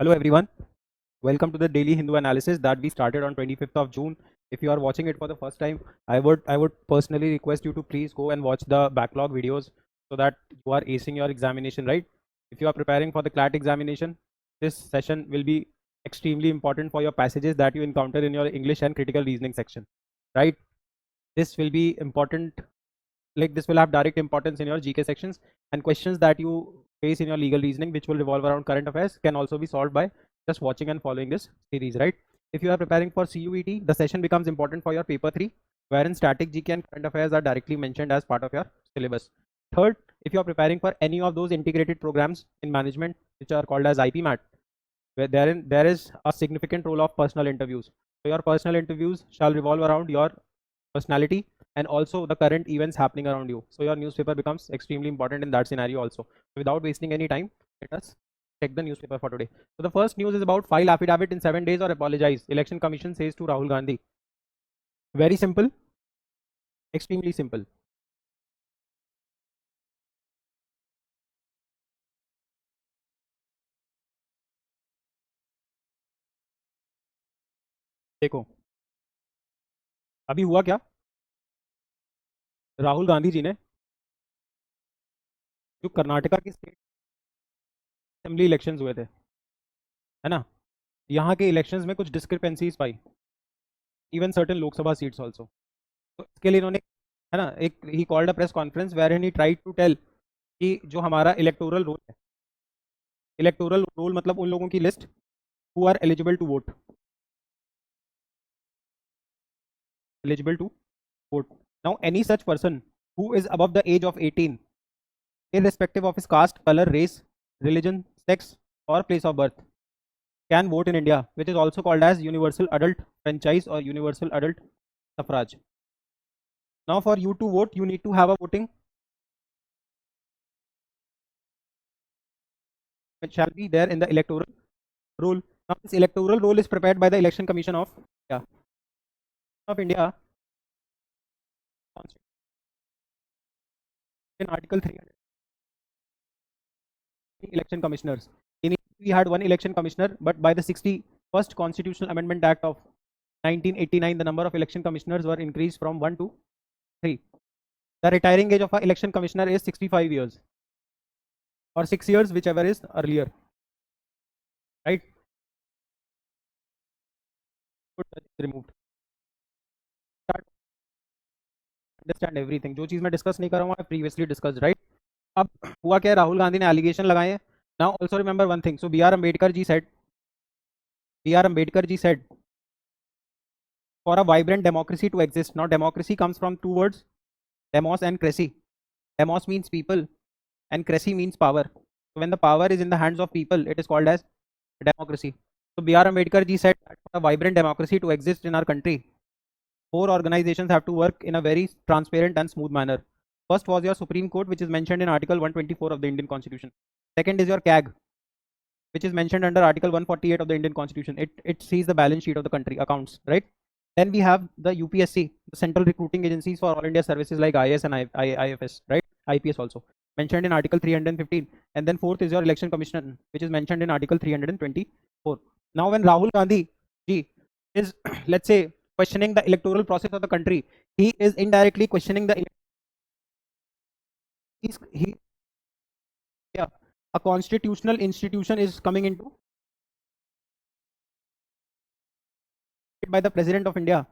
Hello everyone, welcome to the daily Hindu analysis that we started on 25th of June. If you are watching it for the first time, I would personally request you to please go and watch the backlog videos so that you are acing your examination, right? If you are preparing for the CLAT examination, this session will be extremely important for your passages that you encounter in your English and critical reasoning section, right? This will be important, like this will have direct importance in your GK sections, and questions that you face in your legal reasoning which will revolve around current affairs can also be solved by just watching and following this series, right? If you are preparing for CUET, the session becomes important for your paper 3, wherein static GK and current affairs are directly mentioned as part of your syllabus. Third, if you are preparing for any of those integrated programs in management which are called as IPMAT, where there is a significant role of personal interviews. So your personal interviews shall revolve around your personality and also the current events happening around you. So your newspaper becomes extremely important in that scenario also. Without wasting any time, let us check the newspaper for today. So the first news is about file affidavit in 7 days or apologize. Election Commission says to Rahul Gandhi. Very simple, extremely simple. देखो अभी हुआ क्या, राहुल गांधी जी ने जो कर्नाटका की state assembly elections हुए थे, है ना, यहाँ के इलेक्शंस में कुछ डिस्क्रिपेंसीज पाई, even certain Lok Sabha seats also. तो इसके लिए इन्होंने, है ना, एक he called a press conference where he tried to tell कि जो हमारा इलेक्टोरल रोल है, इलेक्टोरल रोल मतलब उन लोगों की list who are eligible to vote, eligible to vote. Now any such person who is above the age of 18 irrespective of his caste, color, race, religion, sex or place of birth can vote in India, which is also called as universal adult franchise or universal adult suffrage. Now for you to vote, you need to have a voting which shall be there in the electoral roll. Now this electoral roll is prepared by the Election Commission of India in Article 300. Election commissioners. Initially we had one election commissioner, but by the 61st Constitutional Amendment Act of 1989, the number of election commissioners were increased from 1 to 3. The retiring age of an election commissioner is 65 years or 6 years, whichever is earlier, right? Removed. Understand everything. जो चीज मैं discuss नहीं कर रहा हूँ, previously discussed, right? अब हुआ क्या, राहुल गांधी ने एलिगेशन लगाए हैं. Now also remember one thing. So B.R. Ambedkar ji said, for a vibrant democracy to exist. Now democracy comes from two words, demos and cracy. Demos means people and cracy means power. So when the power is in the hands of people, it is called as democracy. So B.R. Ambedkar ji said that for a vibrant democracy to exist in our country, 4 organizations have to work in a very transparent and smooth manner. First was your Supreme Court, which is mentioned in Article 124 of the Indian Constitution. Second is your CAG, which is mentioned under Article 148 of the Indian Constitution. It sees the balance sheet of the country accounts, right? Then we have the UPSC, the Central Recruiting Agencies for All India Services like IS and IFS, right? IPS also mentioned in Article 315. And then fourth is your Election Commission, which is mentioned in Article 324. Now when Rahul Gandhi ji is let's say questioning the electoral process of the country, he is indirectly questioning the a constitutional institution is coming into by the President of India,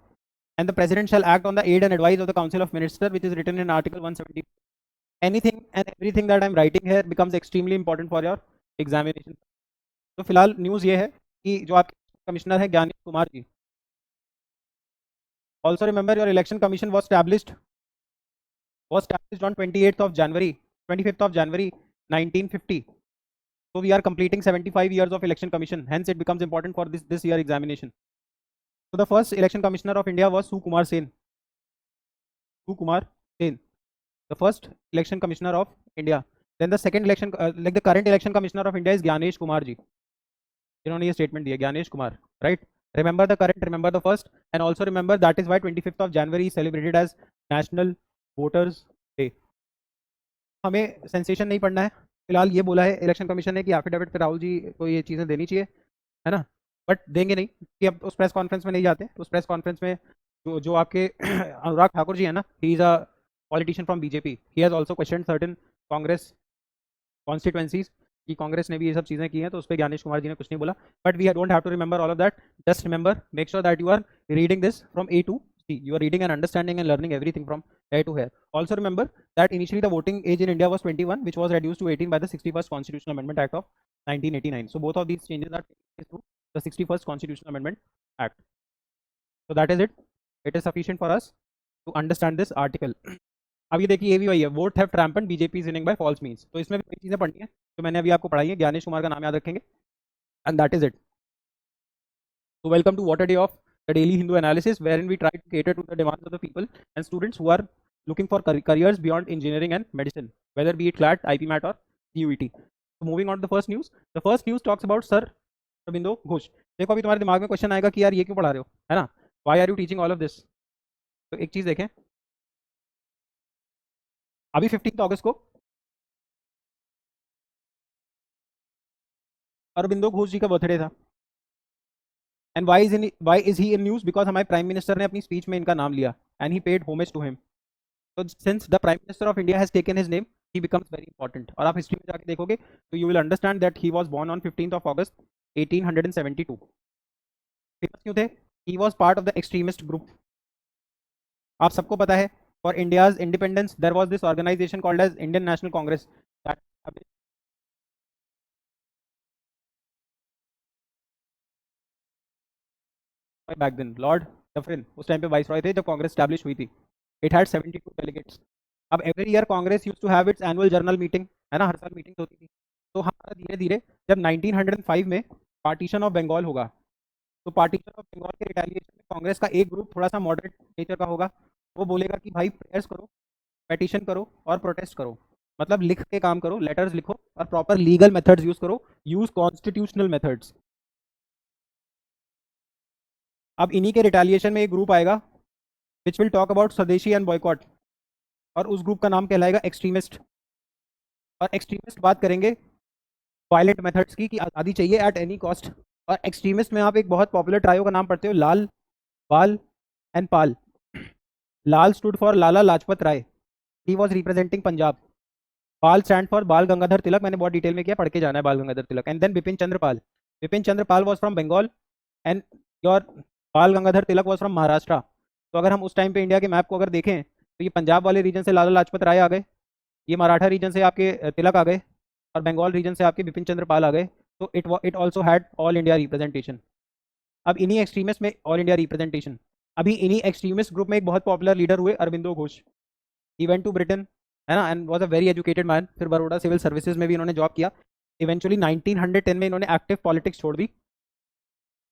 and the President shall act on the aid and advice of the Council of Ministers, which is written in Article 170. Anything and everything that I'm writing here becomes extremely important for your examination. तो फिलहाल news ये है कि जो आपके commissioner है Gyanesh Kumar ji, also remember your election commission was established on 28th of January 25th of January 1950. So we are completing 75 years of election commission, hence it becomes important for this year examination. So the first election commissioner of India was Sukumar Sen. The first election commissioner of India. Then the second election, like the current election commissioner of India is Gyanesh Kumar ji. इन्होंने ये statement दिया, Gyanesh Kumar, right? Remember the current, remember the first, and also remember that is why 25th of January is celebrated as national voters day. हमें sensation नहीं पढ़ना है, फिलहाल ये बोला है इलेक्शन कमीशन ने कि एफिडेविट पे राहुल जी को ये चीज़ें देनी चाहिए, है ना, बट देंगे नहीं कि अब उस प्रेस कॉन्फ्रेंस में नहीं जाते। उस प्रेस कॉन्फ्रेंस में जो जो आपके अनुराग ठाकुर जी है ना, he is a politician from BJP, he has also question certain Congress constituencies की कांग्रेस ने भी ये सब चीज़ें की हैं, तो उस पर ज्ञानेश कुमार जी ने कुछ नहीं बोला। But we don't have to remember all of that, just remember, make sure that you are reading this from A to C, you are reading and understanding and learning everything from A to here. Also remember that initially the voting age in India was 21, which was reduced to 18 by the 61st Constitutional Amendment Act of 1989. So both of these changes are through the 61st Constitutional Amendment Act. So that is it. It is sufficient for us to understand this article. अब ये देखिए, ये भी वही है, vote have tramped BJP is winning by false means. तो इसमें भी कई चीजें पढ़नी है तो मैंने अभी आपको पढ़ाई है, ज्ञानेश कुमार का नाम याद रखेंगे, and that is it. So welcome to What a Day of the Daily Hindu Analysis, wherein we try to cater to the demands of the people and students who are looking for careers beyond engineering and medicine, whether be it CLAT, IPMAT or CUET. So moving on to the first news. The first news talks about Sir Aurobindo Ghosh. देखो अभी तुम्हारे दिमाग में question आएगा कि यार ये क्यों पढ़ा रहे हो, है ना, why are you teaching all of this. तो एक चीज देखें, अभी 15 अगस्त को अरबिंदो घोष जी का बर्थडे था, and why is he in news, because हमारे प्राइम मिनिस्टर ने अपनी स्पीच में इनका नाम लिया, and he paid homage to him. तो since the prime minister of India has taken his name, he becomes very important. और आप हिस्ट्री में जाके देखोगे तो you will understand that he was born on 15 August 1872। Famous क्यों थे? He was part of the extremist group. आप सबको पता है, for India's independence there was this organisation called as Indian National Congress, back then Lord Dufferin उस time पे viceroy थे जब कांग्रेस स्टैब्लिश हुई थी। It had 72 delegates. अब every year Congress used to have its annual general meeting, है ना, हर साल मीटिंग होती थी। तो हमारा धीरे धीरे जब 1905 में पार्टीशन ऑफ बंगाल होगा, तो पार्टीशन ऑफ बंगाल के रिटेलिएशन में कांग्रेस का एक ग्रुप थोड़ा सा मॉडरेट नेचर का होगा, वो बोलेगा कि भाई प्रेयर्स करो, पेटिशन करो और प्रोटेस्ट करो, मतलब लिख के काम करो, लेटर्स लिखो और प्रॉपर लीगल मेथड्स यूज करो, यूज कॉन्स्टिट्यूशनल मेथड्स। अब इन्हीं के रिटेलिएशन में एक ग्रुप आएगा विच विल टॉक अबाउट स्वदेशी एंड बॉयकॉट, और उस ग्रुप का नाम कहलाएगा एक्सट्रीमिस्ट। और एक्सट्रीमिस्ट बात करेंगे वायलेंट मेथड्स की, कि आज़ादी चाहिए एट एनी कॉस्ट। और एक्सट्रीमिस्ट में आप एक बहुत पॉपुलर ट्रायो का नाम पढ़ते हो, Lal, Bal and Pal. Lal stood for Lala Lajpat Rai, he was representing Punjab. Pal stand for Bal Gangadhar तिलक, मैंने बहुत डिटेल में किया, पढ़ के जाना है Bal Gangadhar Tilak. And then Bipin Chandra Pal, Bipin Chandra Pal was from Bengal and your Bal Gangadhar Tilak was from Maharashtra. तो अगर हम उस टाइम पे इंडिया के मैप को अगर देखें तो ये पंजाब वाले रीजन से लाला लाजपत राय आ गए, ये मराठा रीजन से आपके तिलक आ गए, और बंगाल रीजन से आपके बिपिन चंद्र पाल आ गए। तो it also had all India representation. अब इन्हीं एक्सट्रीमिस्ट में ऑल इंडिया रिप्रेजेंटेशन, अभी इन्हीं एक्सट्रीमिस्ट ग्रुप में एक बहुत पॉपुलर लीडर हुए Aurobindo Ghosh. He went to Britain, है ना, and was a very educated man. फिर बड़ौदा सिविल सर्विसेज में भी इन्होंने जॉब किया। इवेंचुअली 1910 में इन्होंने एक्टिव पॉलिटिक्स छोड़ दी,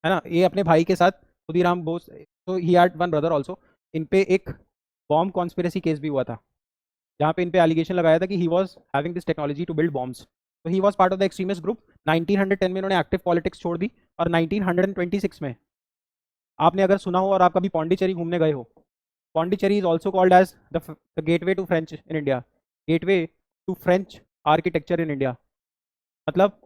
है ना, ये अपने भाई के साथ, खुदीराम बोस, तो he had one brother also. इन पे एक बॉम्ब कॉन्स्पिरेसी केस भी हुआ था, जहाँ पे इन पे एलिगेशन लगाया था कि he was having this technology to build bombs. तो he was part of the extremist group. 1910 में इन्होंने एक्टिव पॉलिटिक्स छोड़ दी, और 1926 में आपने अगर सुना हो और आप कभी पौंडीचेरी घूमने गए हो, Pondicherry is also called as the gateway to French in India, gateway to French architecture in India. मतलब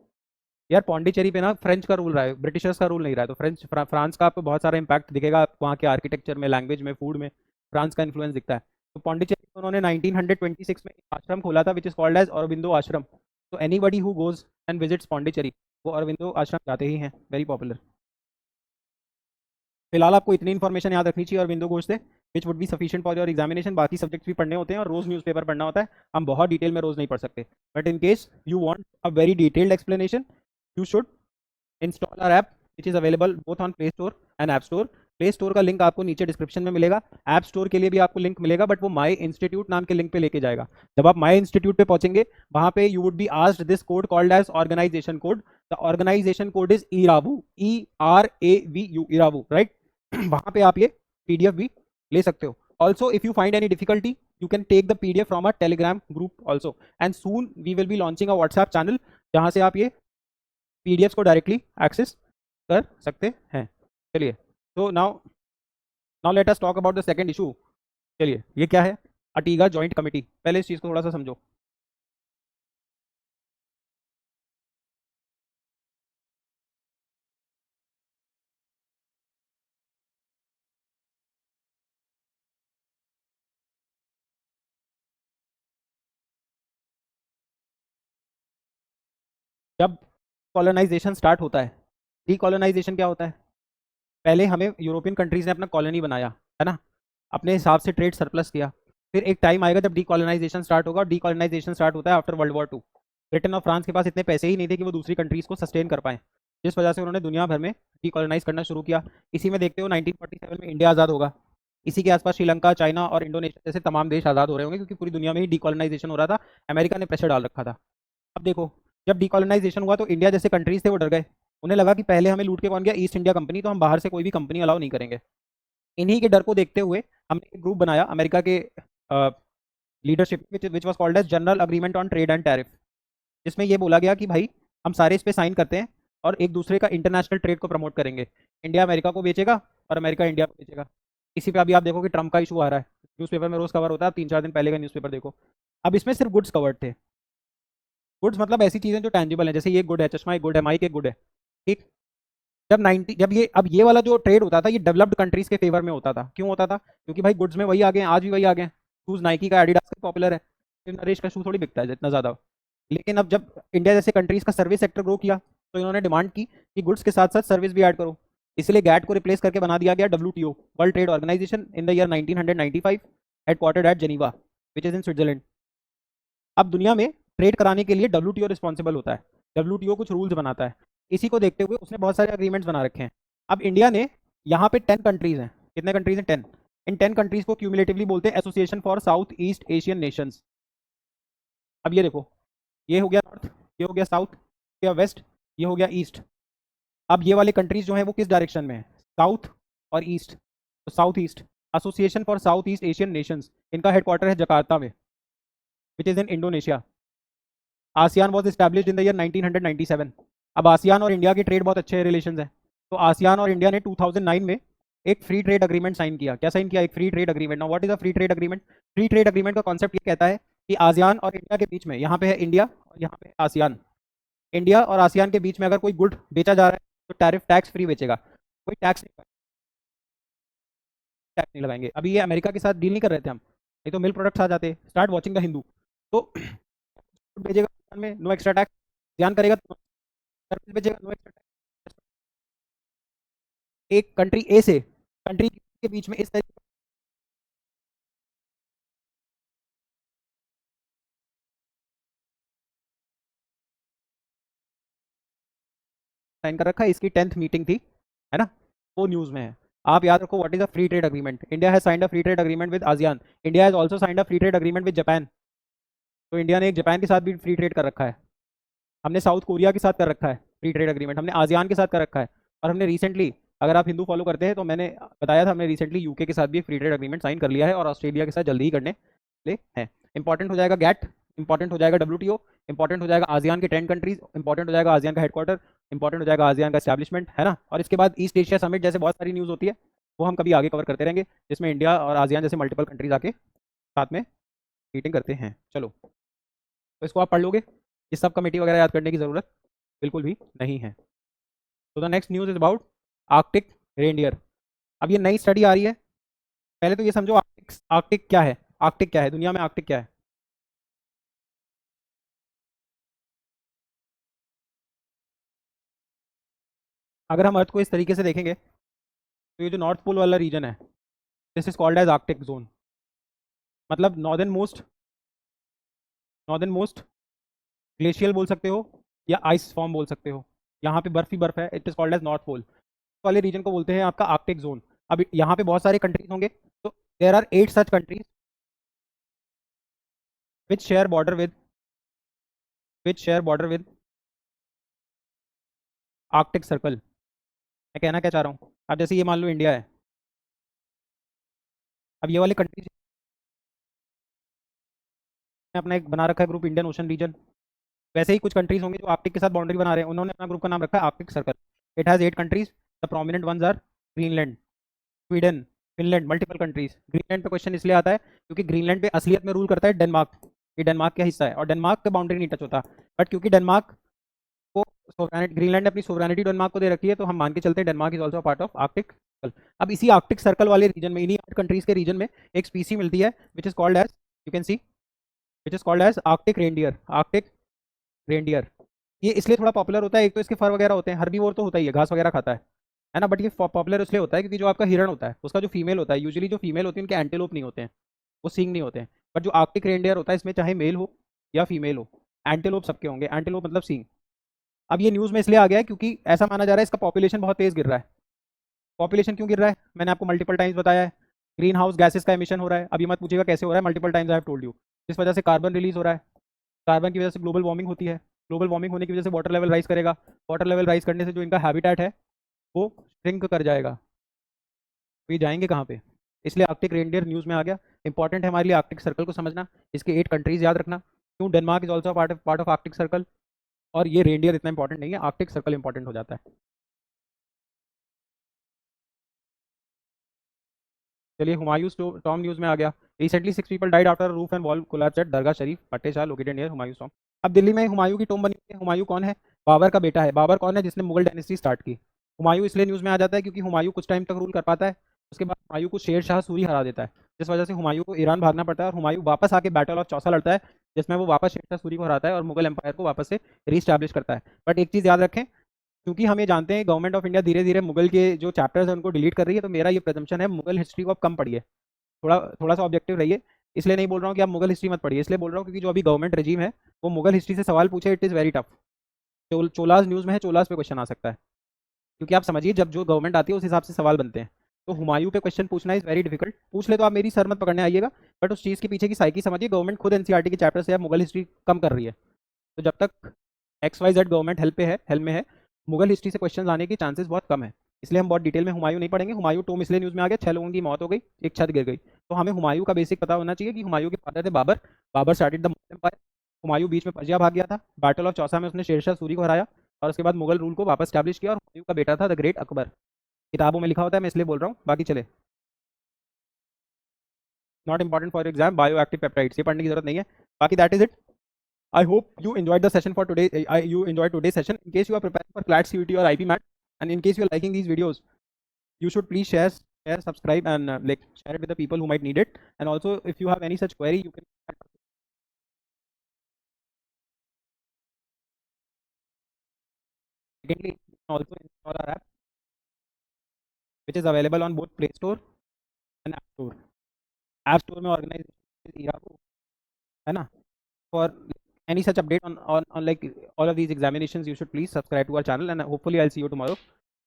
यार पौंडीचेरी पे ना फ्रेंच का रूल रहा है, ब्रिटिशर्स का रूल नहीं रहा है। तो फ्रांस का आपको बहुत सारा इंपैक्ट दिखेगा वहाँ के आर्किटेक्चर में, लैंग्वेज में, फूड में, फ्रांस का इन्फ्लुएंस दिखता है। तो पौंडीचेरी में उन्होंने 1926 में एक आश्रम खोला था which is called as Aurobindo Ashram. तो anybody who goes and visits Pondicherry, वो औरबिंदो आश्रम जाते ही हैं, वेरी पॉपुलर। फिलहाल आपको इतनी इन्फॉर्मेशन याद रखनी चाहिए अरबिंदो घोष से, which would be sufficient for your examination. बाकी सब्जेक्ट्स भी पढ़ने होते हैं और रोज न्यूज़पेपर पढ़ना होता है, हम बहुत डिटेल में रोज नहीं पढ़ सकते। But in case you want a very detailed explanation, you should install our app which is available both on Play Store and App Store. Play Store का लिंक आपको नीचे डिस्क्रिप्शन में मिलेगा, ऐप स्टोर के लिए भी आपको लिंक मिलेगा, बट वो माई इंस्टीट्यूट नाम के लिंक पे लेके जाएगा। जब आप माई इंस्टीट्यूट पे पहुंचेंगे, वहां पे you would be asked this code called as organisation code. The organisation code is Eravu, ERAVU, Eravu, right. वहां पे आप ये PDF भी ले सकते हो। Also if you find any difficulty, you can take the PDF from a Telegram group also, and soon we will be launching a WhatsApp channel, जहां से आप ये PDFs को डायरेक्टली एक्सेस कर सकते हैं। चलिए, तो now now let us talk about the second issue. चलिए, ये क्या है? अटीगा जॉइंट कमेटी। पहले इस चीज़ को थोड़ा सा समझो। जब कॉलोनाइजेशन स्टार्ट होता है, डीकॉलोनाइजेशन क्या होता है? पहले हमें यूरोपियन कंट्रीज ने अपना कॉलोनी बनाया, है ना, अपने हिसाब से ट्रेड सरप्लस किया। फिर एक टाइम आएगा जब डीकॉलोनाइजेशन स्टार्ट होगा, और डीकॉलोनाइजेशन स्टार्ट होता है आफ्टर वर्ल्ड वॉर 2। ब्रिटेन और फ्रांस के पास इतने पैसे ही नहीं थे कि वो दूसरी कंट्रीज को सस्टेन कर पाए, जिस वजह से उन्होंने दुनिया भर में डीकॉलोनाइज करना शुरू किया। इसी में देखते हो 1947 में इंडिया आज़ाद होगा, इसी के आसपास श्रीलंका, चाइना और इंडोनेशिया जैसे तमाम देश आज़ाद हो रहे होंगे, क्योंकि पूरी दुनिया में ही डीकॉलोनाइजेशन हो रहा था, अमेरिका ने प्रेशर डाल रखा था। अब देखो, जब डीकॉलोनाइजेशन हुआ तो इंडिया जैसे कंट्रीज थे वो डर गए। उन्हें लगा कि पहले हमें लूट के कौन गया, ईस्ट इंडिया कंपनी, तो हम बाहर से कोई भी कंपनी अलाउ नहीं करेंगे। इन्हीं के डर को देखते हुए हमने एक ग्रुप बनाया अमेरिका के leadership, which was called as General Agreement on Trade and Tariff, जिसमें ये बोला गया कि भाई हम सारे इस पे साइन करते हैं और एक दूसरे का इंटरनेशनल ट्रेड को प्रमोट करेंगे। इंडिया अमेरिका को बेचेगा और अमेरिका इंडिया को बेचेगा। इसी पे अभी आप देखो कि ट्रम्प का इशू आ रहा है, न्यूज़पेपर में रोज कवर होता है, आप 3-4 दिन पहले का न्यूज़पेपर देखो। अब इसमें सिर्फ गुड्स कवर्ड थे। गुड्स मतलब ऐसी चीजें जो टैंजिबल हैं, जैसे ये गुड है, चश्मा एक गुड है, माइक एक गुड है, ठीक। जब ये अब ये वाला जो ट्रेड होता था ये डेवलप्ड कंट्रीज के फेवर में होता था। क्यों होता था? क्योंकि भाई गुड्स में वही आ गए हैं, आज भी वही आ गए हैं। शूज नाइकी का, एडिडास का पॉपुलर है, फिर नरेश का शू थोड़ी बिकता है इतना ज़्यादा। लेकिन अब जब इंडिया जैसे कंट्रीज का सर्विस सेक्टर ग्रो किया, तो इन्होंने डिमांड की कि गुड्स के साथ साथ सर्विस भी ऐड करो। इसलिए गैट को रिप्लेस करके बना दिया गया WTO, World Trade Organization, in the year 1995, headquartered at Geneva, which is in Switzerland. अब दुनिया में ट्रेड कराने के लिए WTO रिस्पॉन्सिबल होता है, WTO कुछ रूल्स बनाता है। इसी को देखते हुए उसने बहुत सारे अग्रीमेंट्स बना रखे हैं। अब इंडिया ने यहाँ पे 10 कंट्रीज हैं, कितने कंट्रीज हैं? 10। इन 10 कंट्रीज को क्यूमुलेटिवली बोलते हैं association for south east Asian Nations. अब ये देखो, ये हो गया नॉर्थ, ये हो गया साउथ, ये हो गया वेस्ट, ये हो गया ईस्ट। अब ये वाले कंट्रीज जो हैं वो किस डायरेक्शन में है? साउथ और ईस्ट। तो south east, association for south east Asian Nations, इनका हेडक्वार्टर है जकार्ता में, विच is in Indonesia. ASEAN was establish in the year 1997। अब आसियान और इंडिया के ट्रेड बहुत अच्छे रिलेशन हैं, तो आसियान और इंडिया ने 2009 में एक फ्री ट्रेड अग्रीमेंट साइन किया। क्या साइन किया? एक free trade agreement. Now what is a free trade agreement? Free trade agreement का कॉन्सेप्ट ये कहता है कि आसियान और इंडिया के बीच में, यहाँ पे है इंडिया और यहाँ पे है आसियान, इंडिया और आसियान के बीच में अगर कोई गुड बेचा जा रहा है तो टैरिफ टैक्स फ्री बेचेगा, कोई टैक्स नहीं लगाएंगे। अभी ये अमेरिका के साथ डील नहीं कर रहे थे हम, नहीं तो मिल प्रोडक्ट्स आ जाते। Start watching the Hindu. तो भेजेगा में नो एक्स्ट्रा टैक्स, ध्यान करेगा तो सर्विस भेजेगा नो एक्स्ट्रा टैक्स। एक कंट्री ए से कंट्री के बीच में इस तरीके साइन कर रखा है, इसकी 10th मीटिंग थी, है ना, वो न्यूज़ में है। आप याद रखो what is a free trade agreement. India has signed a free trade agreement with ASEAN, India has also signed a free trade agreement with Japan. तो इंडिया ने एक जापान के साथ भी फ्री ट्रेड कर रखा है, हमने साउथ कोरिया के साथ कर रखा है फ्री ट्रेड अग्रीमेंट, हमने आसियान के साथ कर रखा है, और हमने रिसेंटली, अगर आप हिंदू फॉलो करते हैं तो मैंने बताया था, हमने रिसेंटली यूके के साथ भी एक फ्री ट्रेड अग्रीमेंट साइन कर लिया है, और ऑस्ट्रेलिया के साथ जल्दी ही करने ले हैं। इंपॉर्टेंट हो जाएगा गैट, इंपॉर्टेंट हो जाएगा WTO, इंपॉर्टेंट हो जाएगा आसियान के 10 कंट्रीज, इंपॉर्टेंट हो जाएगा आसियान का हेडक्वार्टर, इंपॉर्टेंट हो जाएगा आसियान का एस्टैब्लिशमेंट, है ना। और इसके बाद ईस्ट एशिया समिट जैसे बहुत सारी न्यूज़ होती है, वो हम कभी आगे कवर करते रहेंगे, जिसमें इंडिया और आसियान जैसे मल्टीपल कंट्रीज आके साथ में मीटिंग करते हैं। चलो, तो इसको आप पढ़ लोगे, इस सब कमेटी वगैरह याद करने की ज़रूरत बिल्कुल भी नहीं है। तो the next news is about Arctic reindeer. अब ये नई स्टडी आ रही है। पहले तो ये समझो आर्कटिक, आर्कटिक क्या है, आर्कटिक क्या है, दुनिया में आर्कटिक क्या है। अगर हम अर्थ को इस तरीके से देखेंगे, तो ये जो नॉर्थ पोल वाला रीजन है, this is called as Arctic zone. मतलब नॉर्दर्न मोस्ट ग्लेशियल बोल सकते हो, या आइस फॉर्म बोल सकते हो, यहाँ पे बर्फ ही बर्फ है, it is called as North Pole वाले रीजन को बोलते हैं आपका आर्कटिक जोन। अब यहाँ पे बहुत सारे कंट्रीज होंगे, तो there are 8 such countries which share border with Arctic Circle. मैं कहना क्या चाह रहा हूँ, अब जैसे ये मान लो इंडिया है, अब ये वाले कंट्रीज ने अपना एक बना रखा है ग्रुप, इंडियन ओशन रीजन। वैसे ही कुछ कंट्रीज होंगे जो आर्कटिक के साथ बाउंड्री बना रहे हैं, उन्होंने अपना ग्रुप का नाम रखा है Arctic Circle. It has 8 countries, the prominent ones are Greenland, Sweden, Finland, multiple countries. Greenland पे क्वेश्चन इसलिए आता है क्योंकि ग्रीनलैंड पे असलियत में रूल करता है डेनमार्क, ये डेनमार्क का हिस्सा है, और डेनमार्क का बाउंड्री नहीं टच होता। बट क्योंकि डेनमार्क को ग्रीनलैंड ने अपनी सोवरेनिटी डेनमार्क को दे रखी है, तो हम मान के चलते हैं Denmark is also part of Arctic circle. अब इसी आर्कटिक सर्कल वाले रीजन में, इन्हीं 8 कंट्रीज के रीजन में एक स्पीसी मिलती है, which is called as, you can see, which is called as Arctic reindeer, Arctic reindeer. ये इसलिए थोड़ा पॉपुलर होता है, एक तो इसके फर वगैरह होते हैं, हर्बीवोर तो होता ही है, घास वगैरह खाता है ना, बट ये पॉपुलर इसलिए होता है क्योंकि जो आपका हिरण होता है उसका जो फीमेल होता है, यूजुअली जो फीमेल होती है उनके एंटेलोप नहीं होते हैं, वो सींग नहीं होते हैं। बट जो आर्कटिक रेनडियर होता है इसमें चाहे मेल हो या फीमेल हो, एंटेलोप सबके होंगे, एंटेलोप मतलब सींग। अब ये न्यूज़ में इसलिए आ गया है क्योंकि ऐसा माना जा रहा है इसका पॉपुलेशन बहुत तेज़ गिर रहा है। पॉपुलेशन क्यों गिर रहा है, मैंने आपको मल्टीपल टाइम्स बताया है, ग्रीन हाउस गैसेस का एमिशन हो रहा है। अभी मत पूछिएगा कैसे हो रहा है, multiple times I have told you. इस वजह से कार्बन रिलीज हो रहा है, कार्बन की वजह से ग्लोबल वार्मिंग होती है, ग्लोबल वार्मिंग होने की वजह से वाटर लेवल राइज करेगा, वाटर लेवल राइज करने से जो इनका हैबिटेट है वो श्रिंक कर जाएगा। तो ये जाएंगे कहाँ पे, इसलिए आर्कटिक रेनडियर न्यूज़ में आ गया। इंपॉर्टेंट है हमारे लिए आर्कटिक सर्कल को समझना, इसके 8 कंट्रीज याद रखना, क्यों Denmark is also part of Arctic circle, और ये रेनडियर इतना इंपॉर्टेंट नहीं है, आर्कटिक सर्कल इंपॉर्टेंट हो जाता है। चलिए हुमायूं टॉम न्यूज़ में आ गया। Recently 6 people died after roof and wall collapse at Dargah Sharif पट्टे लोकेटेड नियर हुमायूं टॉम। अब दिल्ली में हुमायूं की टॉम बनी हुई है। हुमायूं कौन है, बाबर का बेटा है। बाबर कौन है, जिसने मुगल डायनेस्टी स्टार्ट की। हुमायूं इसलिए न्यूज़ में आ जाता है क्योंकि हुमायूं कुछ टाइम तक रूल कर पाता है, उसके बाद हुमायूं को शेर शाह सूरी हरा देता है, जिस वजह से हुमायूं को ईरान भागना पड़ता है, और हुमायूं वापस आके बैटल ऑफ चौसा लड़ता है, जिसमें वो वापस शेर शाह सूरी को हराता है और मुगल एम्पायर को वापस से रीस्टैब्लिश करता है। बट एक चीज़ याद रखें, क्योंकि हम ये जानते हैं गवर्नमेंट ऑफ इंडिया धीरे धीरे मुगल के जो चैप्टर्स हैं उनको डिलीट कर रही है, तो मेरा ये प्रजम्पशन है मुगल हिस्ट्री को आप कम पढ़िए, थोड़ा थोड़ा सा ऑब्जेक्टिव रहिए। इसलिए नहीं बोल रहा हूँ कि आप मुगल हिस्ट्री मत पढ़िए, इसलिए बोल रहा हूँ क्योंकि जो अभी गवर्नमेंट रजीम है वो मुगल हिस्ट्री से सवाल पूछे, it is very tough. Cholas news में है, चोलास पे क्वेश्चन आ सकता है, क्योंकि आप समझिए जब जो गवर्नमेंट आती है उस हिसाब से सवाल बनते हैं। तो हुमायूं पे क्वेश्चन पूछना इज वेरी डिफिकल्ट, पूछ ले तो आप मेरी सर मत पकड़ने आइएगा, बट उस चीज़ के पीछे की साइकी समझिए। गवर्नमेंट खुद एनसीईआरटी के चैप्टर से अब मुगल हिस्ट्री कम कर रही है, तो जब तक XYZ गवर्नमेंट हेल्प में है, मुगल हिस्ट्री से क्वेश्चन आने के चांसेस बहुत कम है। इसलिए हम बहुत डिटेल में हुमायूं नहीं पढ़ेंगे। हुमायूं टोम इसलिए न्यूज़ में आ गया, 6 लोगों की मौत हो गई, एक छत गिर गई, तो हमें हुमायूं का बेसिक पता होना चाहिए कि हुमायूं के फादर थे Babur, Babur started the Mughal empire. Humayun बीच में पर्जिया भाग गया था, बैटल ऑफ चौसा में उसने शेरशाह सूरी को हराया, और उसके बाद मुगल रूल को वापस स्टैब्लिश किया, और हुमायूं का बेटा था द ग्रेट अकबर। किताबों में लिखा होता है, मैं इसलिए बोल रहा हूँ, बाकी चले। Not important for exam, bio active peptides, ये पढ़ने की जरूरत नहीं है। बाकी that is it. I hope you enjoyed the session for today. You enjoyed today's session. In case you are preparing for CLAT CUT or IP MAT, and in case you are liking these videos, you should please share, subscribe, and like share it with the people who might need it. And also, if you have any such query, you can secondly also install our app, which is available on both Play Store and App Store. App Store में organize है ना, for any such update on like all of these examinations, you should please subscribe to our channel, and hopefully I'll see you tomorrow.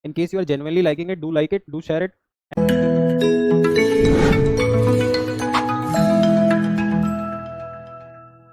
In case you are genuinely liking it, do like it, do share it.